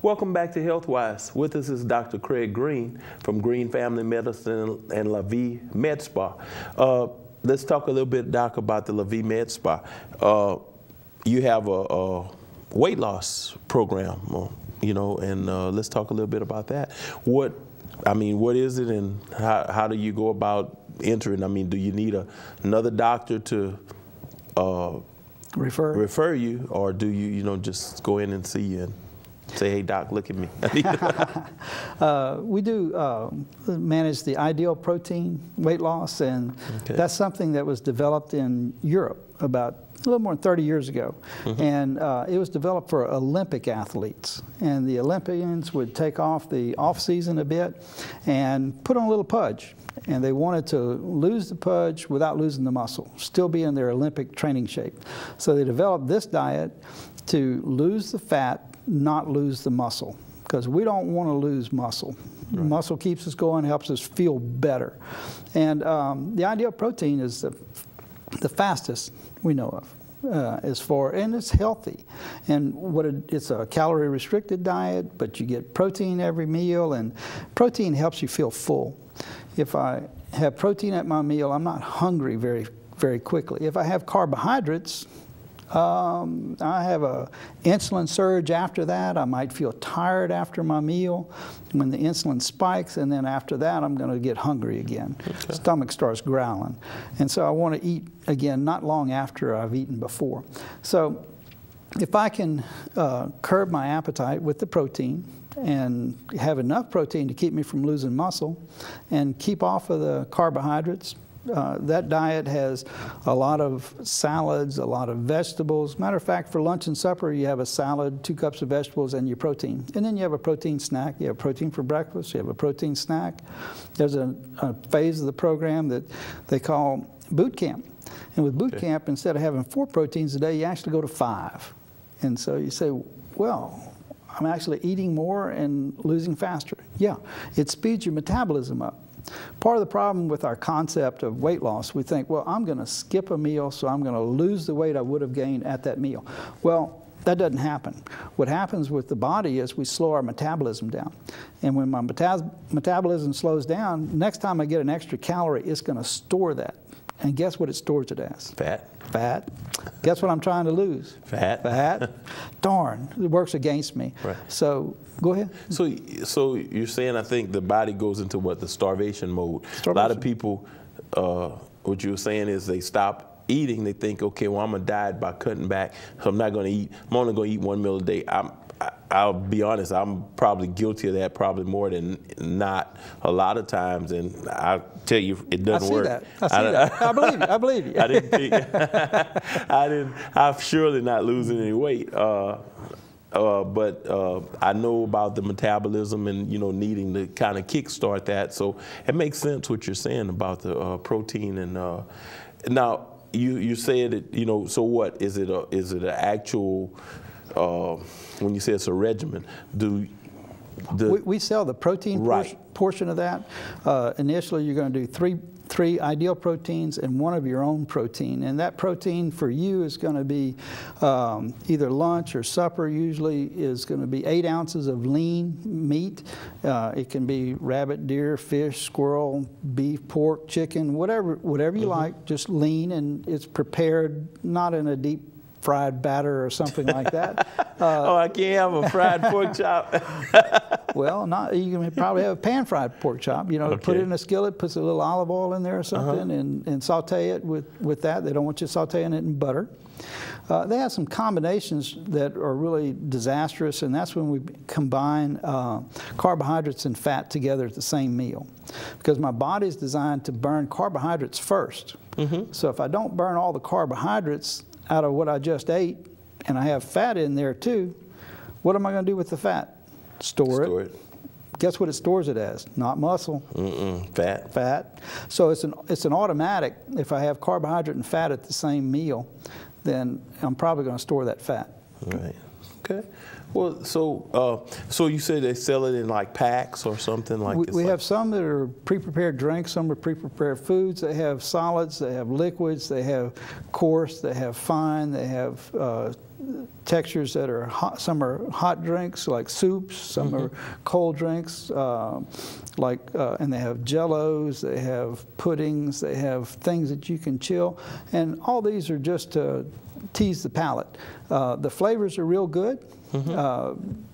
Welcome back to HealthWise. With us is Dr. Craig Green from Green Family Medicine and La Vie Med Spa. Let's talk a little bit, Doc, about the La Vie Med Spa. You have a weight loss program, and let's talk a little bit about that. What is it, and how do you go about entering? I mean, do you need another doctor to refer you, or do you just go in and see you and say, hey, doc, look at me? We do manage the Ideal Protein weight loss, and that's something that was developed in Europe about a little more than 30 years ago. And it was developed for Olympic athletes. And the Olympians would take off the off season a bit and put on a little pudge. And they wanted to lose the pudge without losing the muscle, still be in their Olympic training shape. So they developed this diet to lose the fat, not lose the muscle, because we don't want to lose muscle. Right. Muscle keeps us going, helps us feel better. And the Ideal Protein is the fastest we know of. And it's healthy. And it's a calorie restricted diet, but you get protein every meal, and protein helps you feel full. If I have protein at my meal, I'm not hungry very, very quickly. If I have carbohydrates, I have an insulin surge after that. I might feel tired after my meal when the insulin spikes, and then after that I'm going to get hungry again. Stomach starts growling. And so I want to eat again not long after I've eaten before. So if I can curb my appetite with the protein and have enough protein to keep me from losing muscle and keep off of the carbohydrates, that diet has a lot of salads, a lot of vegetables. Matter of fact, for lunch and supper, you have a salad, 2 cups of vegetables, and your protein. And then you have a protein snack. You have protein for breakfast. You have a protein snack. There's a phase of the program that they call boot camp. And with boot camp, instead of having 4 proteins a day, you actually go to 5. And so you say, well, I'm actually eating more and losing faster. Yeah, it speeds your metabolism up. Part of the problem with our concept of weight loss, we think, well, I'm going to skip a meal, so I'm going to lose the weight I would have gained at that meal. Well, that doesn't happen. What happens with the body is we slow our metabolism down. And when my metabolism slows down, next time I get an extra calorie, it's going to store that. And guess what it stores it as? Fat. Fat. Guess what I'm trying to lose? Fat. Fat. Darn, it works against me. Right. So go ahead. So you're saying, I think the body goes into what, the starvation mode. A lot of people, what you were saying is they stop eating. They think, okay, well, I'm gonna diet by cutting back, so I'm not gonna eat. I'm only gonna eat 1 meal a day. I'll be honest, I'm probably guilty of that, probably more than not a lot of times, and I tell you, it doesn't work. I see that. I believe you. I believe you. I didn't think, I'm surely not losing any weight, but I know about the metabolism and needing to kind of kickstart that. So it makes sense what you're saying about the protein. And now you said it. So what is it? Is it an actual? When you say it's a regimen, we sell the protein portion of that. Initially, you're going to do three ideal proteins and 1 of your own protein. And that protein for you is going to be either lunch or supper. Usually is going to be 8 ounces of lean meat. It can be rabbit, deer, fish, squirrel, beef, pork, chicken, whatever you like, just lean, and it's prepared not in a deep fried batter or something like that. Oh, I can't have a fried pork chop. Well, you can probably have a pan-fried pork chop. Put it in a skillet, put a little olive oil in there or something, and saute it with that. They don't want you sauteing it in butter. They have some combinations that are really disastrous, and that's when we combine carbohydrates and fat together at the same meal. Because my body's designed to burn carbohydrates first. So if I don't burn all the carbohydrates out of what I just ate, and I have fat in there too, what am I going to do with the fat? Store it. Guess what it stores it as? Not muscle. Fat. Fat. So it's an automatic. If I have carbohydrate and fat at the same meal, then I'm probably going to store that fat. Right. Okay. Well, so you said they sell it in like packs or something like this? We have some that are pre-prepared drinks, some are pre-prepared foods. They have solids, they have liquids, they have coarse, they have fine, they have textures that are hot. Some are hot drinks like soups, some are cold drinks, and they have jellos, they have puddings, they have things that you can chill, and all these are just to tease the palate. The flavors are real good.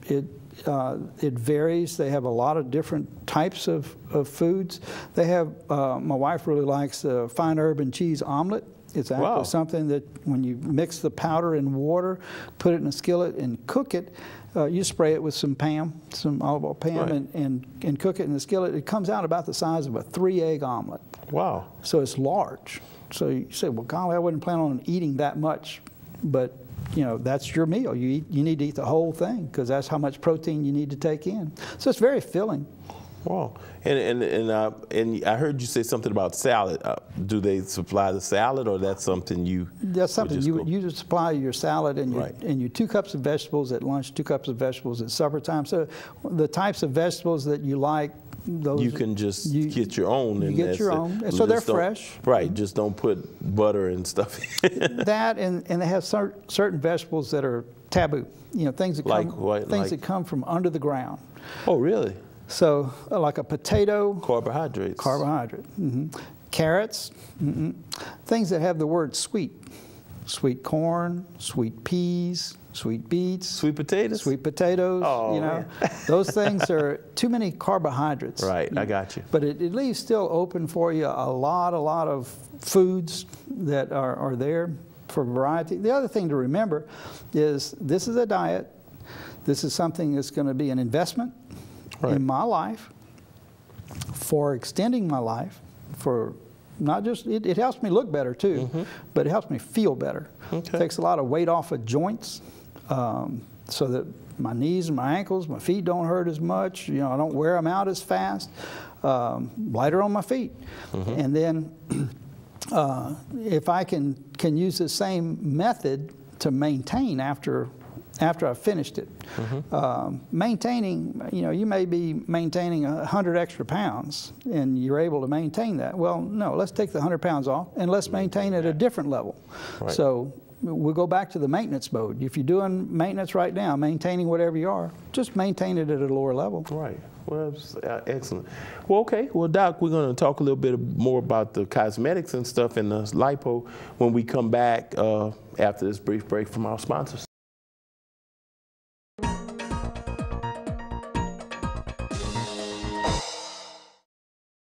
It varies. They have a lot of different types of foods. They have, my wife really likes the fine herb and cheese omelet. It's actually something that when you mix the powder in water, put it in a skillet and cook it, you spray it with some Pam, some olive oil Pam, and cook it in the skillet. It comes out about the size of a 3-egg omelet. Wow. So it's large. So you say, well, golly, I wouldn't plan on eating that much, but you know, that's your meal. You need to eat the whole thing because that's how much protein you need to take in. So it's very filling. Wow. And I heard you say something about salad. Do they supply the salad, or that's something you? That's something you just supply your salad and your 2 cups of vegetables at lunch, 2 cups of vegetables at supper time. So the types of vegetables that you like, those you can just get your own. You get your own, so they're fresh. Right. Just don't put butter and stuff. That and they have certain vegetables that are taboo. You know, things that that come from under the ground. Oh, really? So, like a potato. Carbohydrates. Carbohydrate. Carrots. Things that have the word sweet. Sweet corn, sweet peas, sweet beets. Sweet potatoes? Sweet potatoes. Oh, you know, those things are too many carbohydrates. Right, I got you. But it leaves still open for you a lot of foods that are there for variety. The other thing to remember is this is a diet. This is something that's going to be an investment in my life, for extending my life, for not just, it helps me look better too, but it helps me feel better. It takes a lot of weight off of joints so that my knees and my ankles, my feet don't hurt as much. You know, I don't wear them out as fast. Lighter on my feet. And then if I can use the same method to maintain after I've finished it. Maintaining, you know, you may be maintaining 100 extra pounds and you're able to maintain that. Well, no, let's take the 100 pounds off and let's maintain at a different level. So we'll go back to the maintenance mode. If you're doing maintenance right now, maintaining whatever you are, just maintain it at a lower level. Right. Well, that's excellent. Well, okay. Well, Doc, we're going to talk a little bit more about the cosmetics and stuff and the lipo when we come back after this brief break from our sponsors.